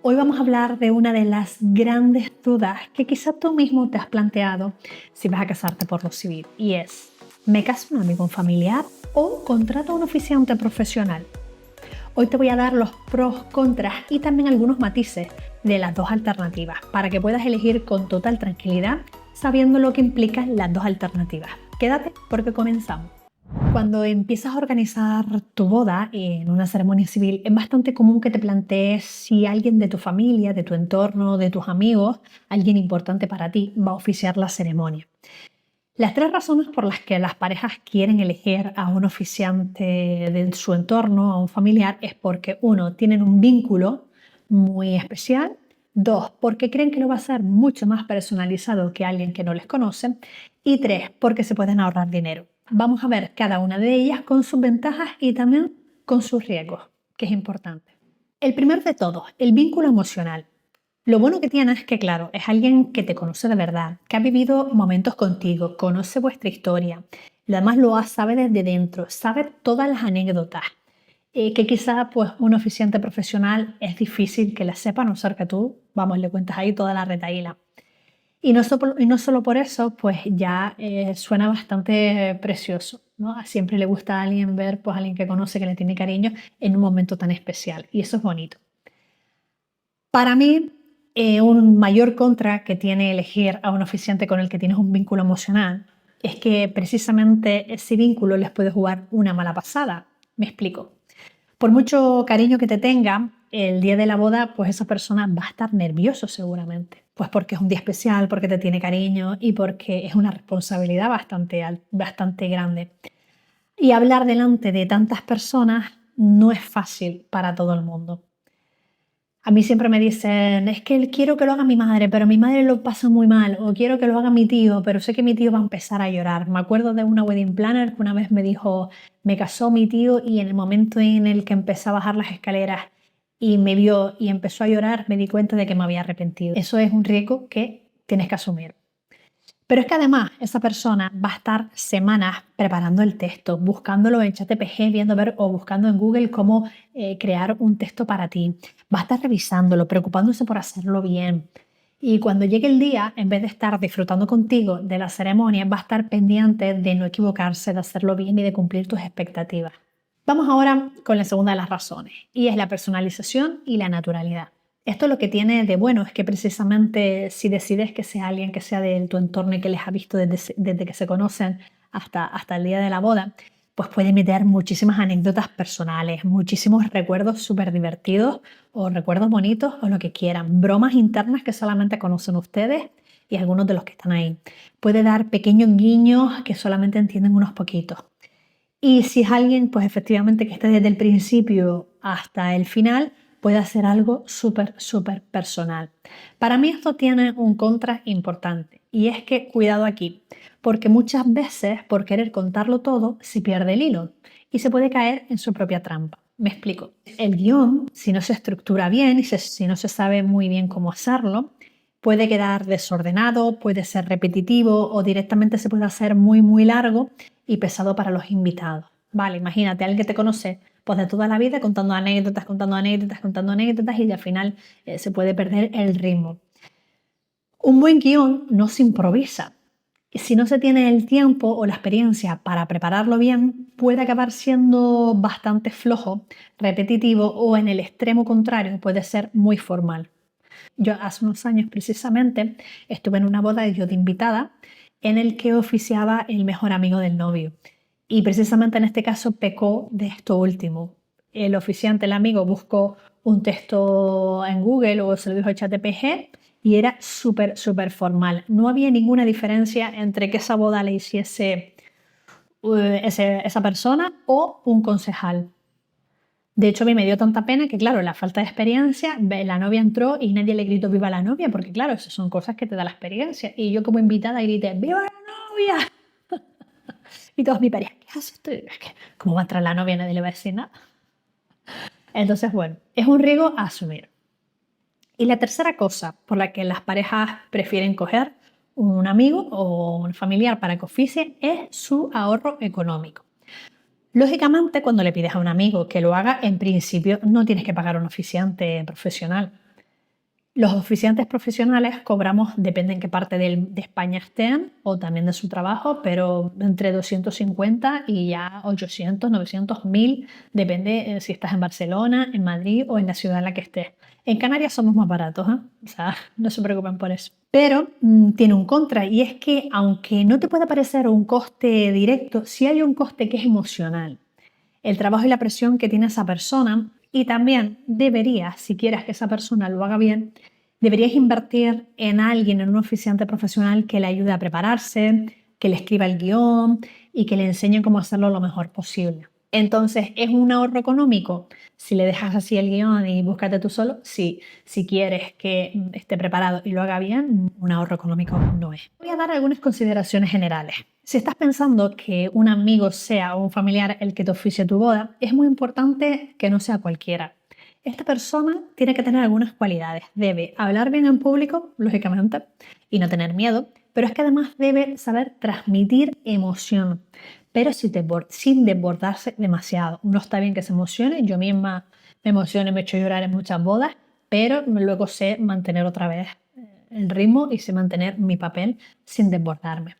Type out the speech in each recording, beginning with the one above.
Hoy vamos a hablar de una de las grandes dudas que quizá tú mismo te has planteado si vas a casarte por lo civil, y es: ¿me caso un amigo, un familiar o contrato a un oficiante profesional? Hoy te voy a dar los pros, contras y también algunos matices de las dos alternativas para que puedas elegir con total tranquilidad sabiendo lo que implican las dos alternativas. Quédate porque comenzamos. Cuando empiezas a organizar tu boda en una ceremonia civil, es bastante común que te plantees si alguien de tu familia, de tu entorno, de tus amigos, alguien importante para ti, va a oficiar la ceremonia. Las tres razones por las que las parejas quieren elegir a un oficiante de su entorno, a un familiar, es porque, uno, tienen un vínculo muy especial; dos, porque creen que lo va a ser mucho más personalizado que alguien que no les conoce; y tres, porque se pueden ahorrar dinero. Vamos a ver cada una de ellas con sus ventajas y también con sus riesgos, que es importante. El primero de todos, el vínculo emocional. Lo bueno que tiene es que, claro, es alguien que te conoce de verdad, que ha vivido momentos contigo, conoce vuestra historia, y además sabe desde dentro, sabe todas las anécdotas, que quizá pues un oficiante profesional es difícil que las sepa, a no ser que tú, vamos, le cuentas ahí toda la retahíla. Y no solo por eso, pues ya suena bastante precioso, ¿no? Siempre le gusta a alguien ver, pues a alguien que conoce, que le tiene cariño en un momento tan especial, y eso es bonito. Para mí, un mayor contra que tiene elegir a un oficiante con el que tienes un vínculo emocional es que precisamente ese vínculo les puede jugar una mala pasada. Me explico. Por mucho cariño que te tenga, el día de la boda, pues esa persona va a estar nervioso seguramente. Pues porque es un día especial, porque te tiene cariño y porque es una responsabilidad bastante grande. Y hablar delante de tantas personas no es fácil para todo el mundo. A mí siempre me dicen: es que quiero que lo haga mi madre, pero mi madre lo pasa muy mal, o quiero que lo haga mi tío, pero sé que mi tío va a empezar a llorar. Me acuerdo de una wedding planner que una vez me dijo: me casó mi tío y en el momento en el que empecé a bajar las escaleras y me vio y empezó a llorar, me di cuenta de que me había arrepentido. Eso es un riesgo que tienes que asumir. Pero es que además esa persona va a estar semanas preparando el texto, buscándolo en ChatGPT, viendo ver o buscando en Google cómo crear un texto para ti. Va a estar revisándolo, preocupándose por hacerlo bien. Y cuando llegue el día, en vez de estar disfrutando contigo de la ceremonia, va a estar pendiente de no equivocarse, de hacerlo bien y de cumplir tus expectativas. Vamos ahora con la segunda de las razones, y es la personalización y la naturalidad. Esto lo que tiene de bueno es que precisamente si decides que sea alguien que sea de tu entorno y que les ha visto desde que se conocen hasta el día de la boda, pues puede meter muchísimas anécdotas personales, muchísimos recuerdos súper divertidos o recuerdos bonitos o lo que quieran, bromas internas que solamente conocen ustedes y algunos de los que están ahí. Puede dar pequeños guiños que solamente entienden unos poquitos. Y si es alguien, pues efectivamente que esté desde el principio hasta el final, puede hacer algo súper personal. Para mí esto tiene un contra importante y es que cuidado aquí, porque muchas veces por querer contarlo todo se pierde el hilo y se puede caer en su propia trampa. Me explico. El guión, si no se estructura bien y si no se sabe muy bien cómo hacerlo, puede quedar desordenado, puede ser repetitivo o directamente se puede hacer muy largo y pesado para los invitados. Vale, imagínate, alguien que te conoce pues de toda la vida contando anécdotas y al final se puede perder el ritmo. Un buen guión no se improvisa. Si no se tiene el tiempo o la experiencia para prepararlo bien, puede acabar siendo bastante flojo, repetitivo o en el extremo contrario, puede ser muy formal. Yo hace unos años precisamente estuve en una boda yo de invitada en el que oficiaba el mejor amigo del novio. Y precisamente en este caso pecó de esto último. El oficiante, el amigo, buscó un texto en Google o se lo dijo a ChatGPT y era súper formal. No había ninguna diferencia entre que esa boda le hiciese esa persona o un concejal. De hecho, a mí me dio tanta pena que, claro, la falta de experiencia, la novia entró y nadie le gritó viva la novia, porque claro, esas son cosas que te da la experiencia. Y yo como invitada grité, ¡viva la novia! Y todos mi pareja, ¿qué haces tú? Es que, ¿cómo va a entrar la novia? Nadie le va a decir nada. Entonces, bueno, es un riesgo a asumir. Y la tercera cosa por la que las parejas prefieren coger un amigo o un familiar para que oficie es su ahorro económico. Lógicamente, cuando le pides a un amigo que lo haga, en principio no tienes que pagar a un oficiante profesional. Los oficiantes profesionales cobramos, depende en qué parte de España estén o también de su trabajo, pero entre 250 y ya 800, 900, 1000, depende si estás en Barcelona, en Madrid o en la ciudad en la que estés. En Canarias somos más baratos, ¿eh? O sea, no se preocupen por eso. Pero tiene un contra, y es que aunque no te pueda parecer un coste directo, sí hay un coste que es emocional. El trabajo y la presión que tiene esa persona, y también deberías, si quieres que esa persona lo haga bien, deberías invertir en alguien, en un oficiante profesional que le ayude a prepararse, que le escriba el guión y que le enseñe cómo hacerlo lo mejor posible. Entonces, ¿es un ahorro económico? Si le dejas así el guión y búscate tú solo, sí. Si quieres que esté preparado y lo haga bien, un ahorro económico no es. Voy a dar algunas consideraciones generales. Si estás pensando que un amigo sea o un familiar el que te oficie tu boda, es muy importante que no sea cualquiera. Esta persona tiene que tener algunas cualidades. Debe hablar bien en público, lógicamente, y no tener miedo, pero es que además debe saber transmitir emoción, pero sin desbordarse demasiado. No está bien que se emocione. Yo misma me emociono y me echo a llorar en muchas bodas, pero luego sé mantener otra vez el ritmo y sé mantener mi papel sin desbordarme.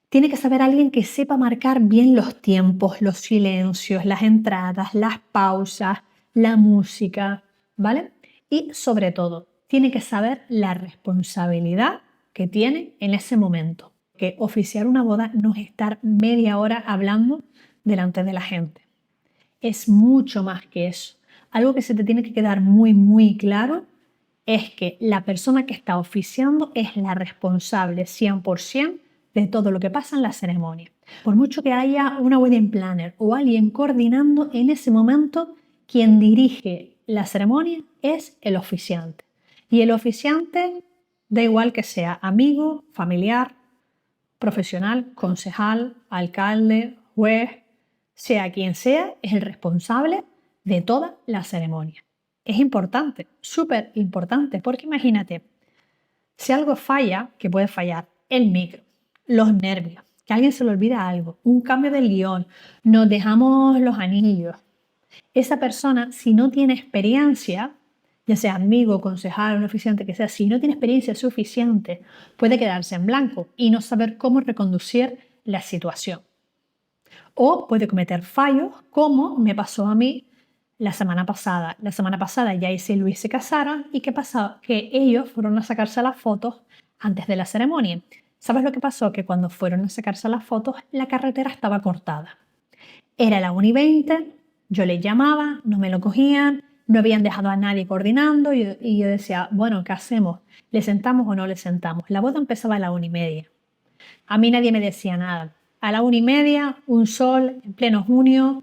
Tiene que saber alguien que sepa marcar bien los tiempos, los silencios, las entradas, las pausas, la música, ¿vale? Y sobre todo, tiene que saber la responsabilidad que tiene en ese momento. Que oficiar una boda no es estar media hora hablando delante de la gente. Es mucho más que eso. Algo que se te tiene que quedar muy, muy claro es que la persona que está oficiando es la responsable 100% de todo lo que pasa en la ceremonia. Por mucho que haya una wedding planner o alguien coordinando, en ese momento quien dirige la ceremonia es el oficiante. Y el oficiante da igual que sea amigo, familiar, profesional, concejal, alcalde, juez, sea quien sea, es el responsable de toda la ceremonia. Es importante, súper importante, porque imagínate, si algo falla, que puede fallar, el micro, los nervios, que a alguien se le olvida algo, un cambio del guión, nos dejamos los anillos. Esa persona, si no tiene experiencia, ya sea amigo, concejal, un oficiante que sea, si no tiene experiencia suficiente, puede quedarse en blanco y no saber cómo reconducir la situación. O puede cometer fallos, como me pasó a mí la semana pasada. La semana pasada Yaisa y Luis se casaron, y ¿qué pasó? Que ellos fueron a sacarse las fotos antes de la ceremonia. ¿Sabes lo que pasó? Que cuando fueron a sacarse las fotos, la carretera estaba cortada. Era la 1:20, yo les llamaba, no me lo cogían, no habían dejado a nadie coordinando, y yo decía, bueno, ¿qué hacemos? ¿Le sentamos o no le sentamos? La boda empezaba a la 1:30. A mí nadie me decía nada. A la 1:30, un sol, en pleno junio,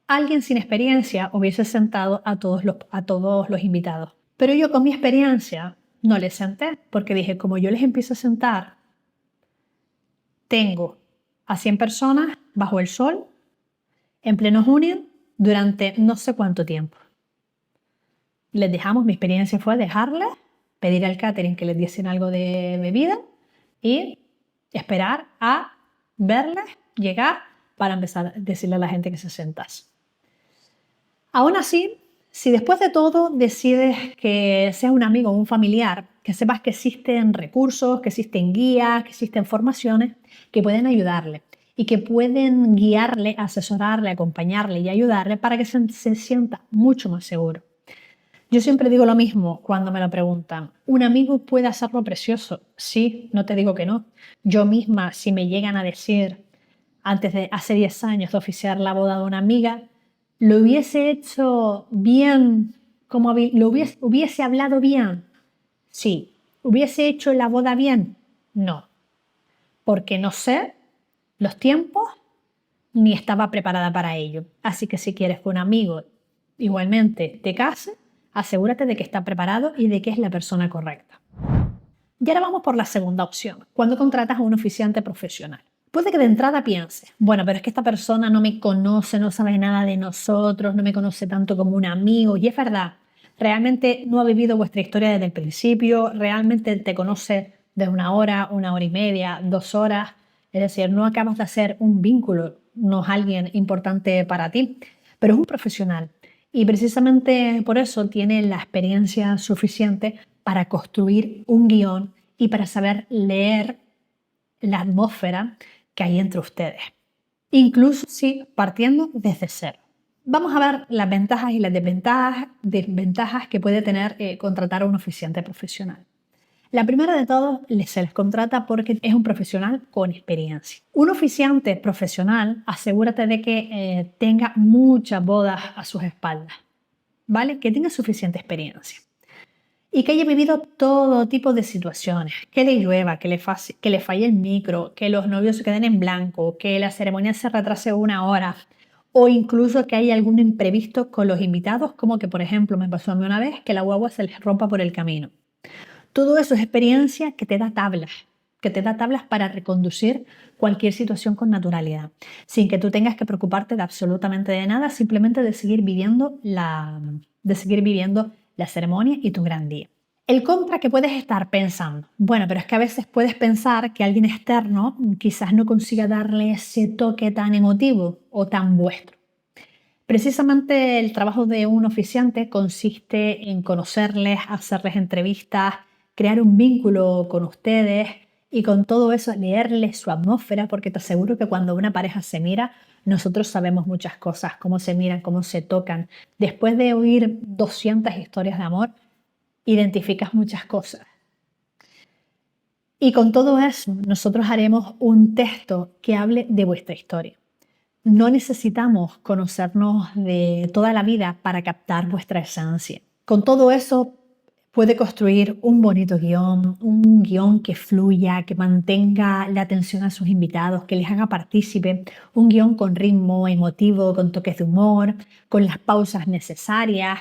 alguien sin experiencia hubiese sentado a todos los invitados. Pero yo con mi experiencia no les senté, porque dije, como yo les empiezo a sentar, tengo a 100 personas bajo el sol, en pleno junio, durante no sé cuánto tiempo. Les dejamos, mi experiencia fue dejarles, pedir al catering que les diesen algo de bebida y esperar a verles llegar para empezar a decirle a la gente que se sentase. Aún así, si después de todo decides que seas un amigo o un familiar, que sepas que existen recursos, que existen guías, que existen formaciones que pueden ayudarle y que pueden guiarle, asesorarle, acompañarle y ayudarle para que se sienta mucho más seguro. Yo siempre digo lo mismo cuando me lo preguntan. ¿Un amigo puede hacerlo precioso? Sí, no te digo que no. Yo misma, si me llegan a decir, antes de hace 10 años de oficiar la boda de una amiga, ¿lo hubiese hecho bien? ¿Hubiese hablado bien? Sí. ¿Hubiese hecho la boda bien? No. Porque no sé los tiempos ni estaba preparada para ello. Así que si quieres que un amigo igualmente te case, asegúrate de que está preparado y de que es la persona correcta. Y ahora vamos por la segunda opción, cuando contratas a un oficiante profesional. Puede que de entrada pienses, bueno, pero es que esta persona no me conoce, no sabe nada de nosotros, no me conoce tanto como un amigo. Y es verdad, realmente no ha vivido vuestra historia desde el principio, realmente te conoce de 1 hora y media, 2 horas. Es decir, no acabas de hacer un vínculo, no es alguien importante para ti, pero es un profesional. Y precisamente por eso tiene la experiencia suficiente para construir un guión y para saber leer la atmósfera que hay entre ustedes. Incluso si partiendo desde cero. Vamos a ver las ventajas y las desventajas que puede tener contratar a un oficiante profesional. La primera de todas, se les contrata porque es un profesional con experiencia. Un oficiante profesional, asegúrate de que tenga muchas bodas a sus espaldas, ¿vale? Que tenga suficiente experiencia y que haya vivido todo tipo de situaciones, que le llueva, que le falle el micro, que los novios se queden en blanco, que la ceremonia se retrase 1 hora o incluso que haya algún imprevisto con los invitados, como que por ejemplo me pasó a mí una vez que la guagua se les rompa por el camino. Todo eso es experiencia que te da tablas para reconducir cualquier situación con naturalidad, sin que tú tengas que preocuparte de absolutamente de nada, simplemente de seguir viviendo la ceremonia y tu gran día. El contra que puedes estar pensando, bueno, pero es que a veces puedes pensar que alguien externo quizás no consiga darle ese toque tan emotivo o tan vuestro. Precisamente el trabajo de un oficiante consiste en conocerles, hacerles entrevistas, crear un vínculo con ustedes y con todo eso leerles su atmósfera, porque te aseguro que cuando una pareja se mira, nosotros sabemos muchas cosas, cómo se miran, cómo se tocan. Después de oír 200 historias de amor, identificas muchas cosas. Y con todo eso, nosotros haremos un texto que hable de vuestra historia. No necesitamos conocernos de toda la vida para captar vuestra esencia. Con todo eso puede construir un bonito guión, un guión que fluya, que mantenga la atención a sus invitados, que les haga partícipe, un guión con ritmo emotivo, con toques de humor, con las pausas necesarias,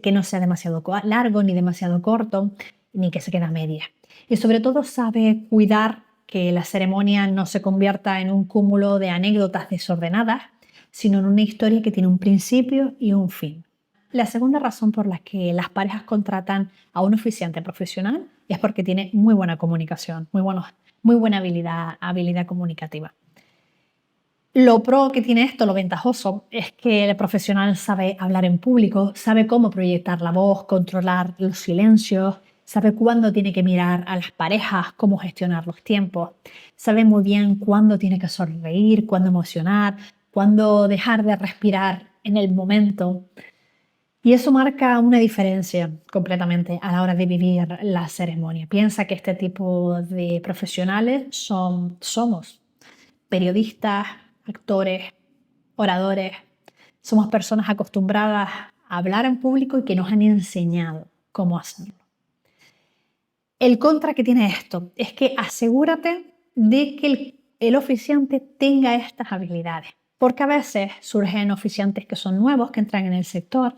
que no sea demasiado largo ni demasiado corto, ni que se quede a media. Y sobre todo sabe cuidar que la ceremonia no se convierta en un cúmulo de anécdotas desordenadas, sino en una historia que tiene un principio y un fin. La segunda razón por la que las parejas contratan a un oficiante profesional es porque tiene muy buena comunicación, muy buena habilidad comunicativa. Lo pro que tiene esto, lo ventajoso, es que el profesional sabe hablar en público, sabe cómo proyectar la voz, controlar los silencios, sabe cuándo tiene que mirar a las parejas, cómo gestionar los tiempos, sabe muy bien cuándo tiene que sonreír, cuándo emocionar, cuándo dejar de respirar en el momento. Y eso marca una diferencia completamente a la hora de vivir la ceremonia. Piensa que este tipo de profesionales somos periodistas, actores, oradores. Somos personas acostumbradas a hablar en público y que nos han enseñado cómo hacerlo. El contra que tiene esto es que asegúrate de que el oficiante tenga estas habilidades, porque a veces surgen oficiantes que son nuevos, que entran en el sector,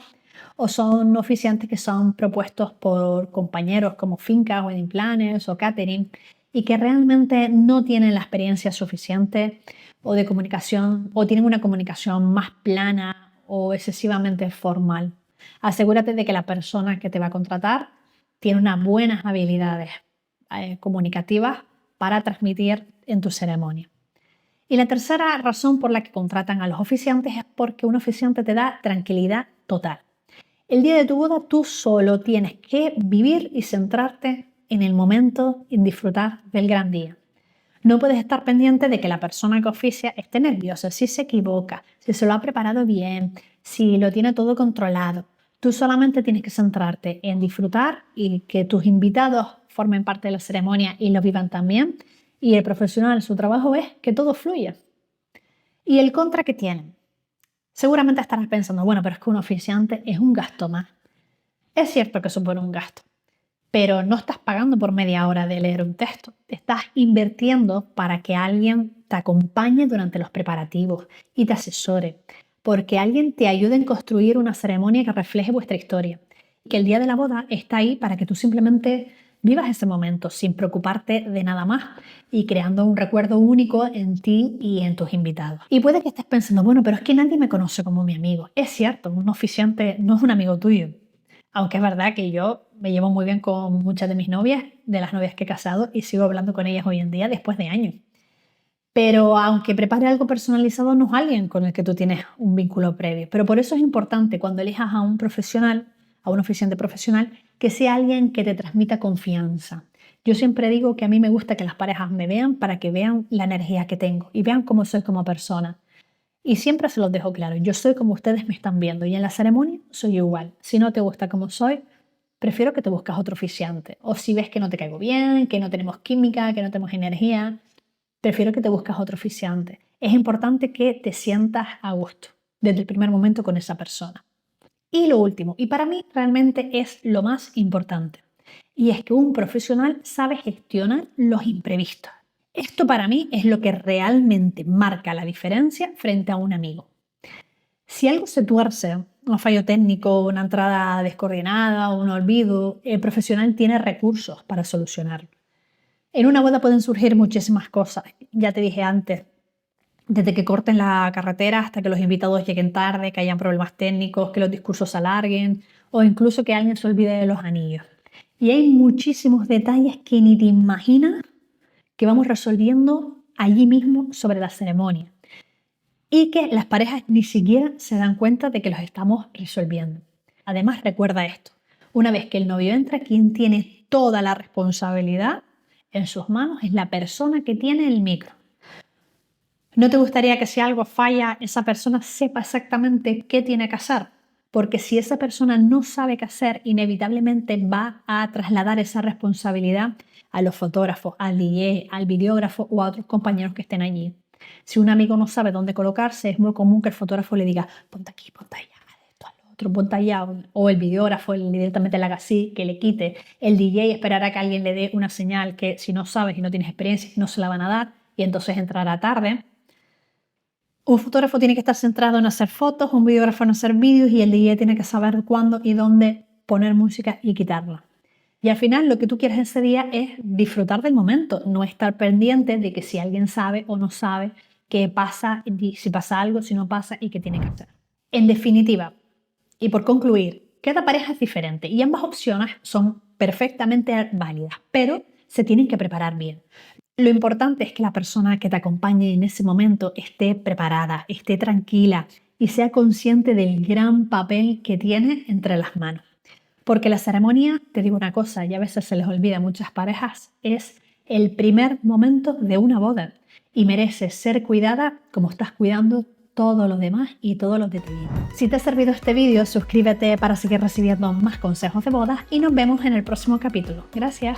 o son oficiantes que son propuestos por compañeros como fincas, wedding planners o catering y que realmente no tienen la experiencia suficiente o de comunicación o tienen una comunicación más plana o excesivamente formal. Asegúrate de que la persona que te va a contratar tiene unas buenas habilidades comunicativas para transmitir en tu ceremonia. Y la tercera razón por la que contratan a los oficiantes es porque un oficiante te da tranquilidad total. El día de tu boda tú solo tienes que vivir y centrarte en el momento y disfrutar del gran día. No puedes estar pendiente de que la persona que oficia esté nerviosa, si se equivoca, si se lo ha preparado bien, si lo tiene todo controlado. Tú solamente tienes que centrarte en disfrutar y que tus invitados formen parte de la ceremonia y lo vivan también. Y el profesional, su trabajo es que todo fluya. ¿Y el contra que tienen? Seguramente estarás pensando, bueno, pero es que un oficiante es un gasto más. Es cierto que supone un gasto, pero no estás pagando por media hora de leer un texto. Estás invirtiendo para que alguien te acompañe durante los preparativos y te asesore, porque alguien te ayude en construir una ceremonia que refleje vuestra historia. Y que el día de la boda está ahí para que tú simplemente vivas ese momento sin preocuparte de nada más y creando un recuerdo único en ti y en tus invitados. Y puede que estés pensando, bueno, pero es que nadie me conoce como mi amigo. Es cierto, un oficiante no es un amigo tuyo. Aunque es verdad que yo me llevo muy bien con muchas de mis novias, de las novias que he casado, y sigo hablando con ellas hoy en día después de años. Pero aunque prepare algo personalizado, no es alguien con el que tú tienes un vínculo previo. Pero por eso es importante cuando elijas a un profesional, a un oficiante profesional, que sea alguien que te transmita confianza. Yo siempre digo que a mí me gusta que las parejas me vean para que vean la energía que tengo y vean cómo soy como persona. Y siempre se los dejo claro, yo soy como ustedes me están viendo y en la ceremonia soy igual. Si no te gusta como soy, prefiero que te busques otro oficiante. O si ves que no te caigo bien, que no tenemos química, que no tenemos energía, prefiero que te busques otro oficiante. Es importante que te sientas a gusto desde el primer momento con esa persona. Y lo último, y para mí realmente es lo más importante, y es que un profesional sabe gestionar los imprevistos. Esto para mí es lo que realmente marca la diferencia frente a un amigo. Si algo se tuerce, un fallo técnico, una entrada descoordinada, un olvido, el profesional tiene recursos para solucionarlo. En una boda pueden surgir muchísimas cosas, ya te dije antes, desde que corten la carretera hasta que los invitados lleguen tarde, que hayan problemas técnicos, que los discursos se alarguen o incluso que alguien se olvide de los anillos. Y hay muchísimos detalles que ni te imaginas que vamos resolviendo allí mismo sobre la ceremonia y que las parejas ni siquiera se dan cuenta de que los estamos resolviendo. Además, recuerda esto, una vez que el novio entra, quien tiene toda la responsabilidad en sus manos es la persona que tiene el micro. ¿No te gustaría que si algo falla, esa persona sepa exactamente qué tiene que hacer? Porque si esa persona no sabe qué hacer, inevitablemente va a trasladar esa responsabilidad a los fotógrafos, al DJ, al videógrafo o a otros compañeros que estén allí. Si un amigo no sabe dónde colocarse, es muy común que el fotógrafo le diga, ponte aquí, ponte allá, esto al otro, ponte allá. O el videógrafo directamente le haga así, que le quite. El DJ esperará que alguien le dé una señal que si no sabes y no tienes experiencia, no se la van a dar y entonces entrará tarde. Un fotógrafo tiene que estar centrado en hacer fotos, un videógrafo en hacer vídeos y el DJ tiene que saber cuándo y dónde poner música y quitarla. Y al final lo que tú quieres ese día es disfrutar del momento, no estar pendiente de que si alguien sabe o no sabe qué pasa, si pasa algo, si no pasa y qué tiene que hacer. En definitiva, y por concluir, cada pareja es diferente y ambas opciones son perfectamente válidas, pero se tienen que preparar bien. Lo importante es que la persona que te acompañe en ese momento esté preparada, esté tranquila y sea consciente del gran papel que tiene entre las manos. Porque la ceremonia, te digo una cosa, y a veces se les olvida a muchas parejas, es el primer momento de una boda y merece ser cuidada como estás cuidando todo lo demás y todos los detalles. Si te ha servido este vídeo, suscríbete para seguir recibiendo más consejos de bodas y nos vemos en el próximo capítulo. Gracias.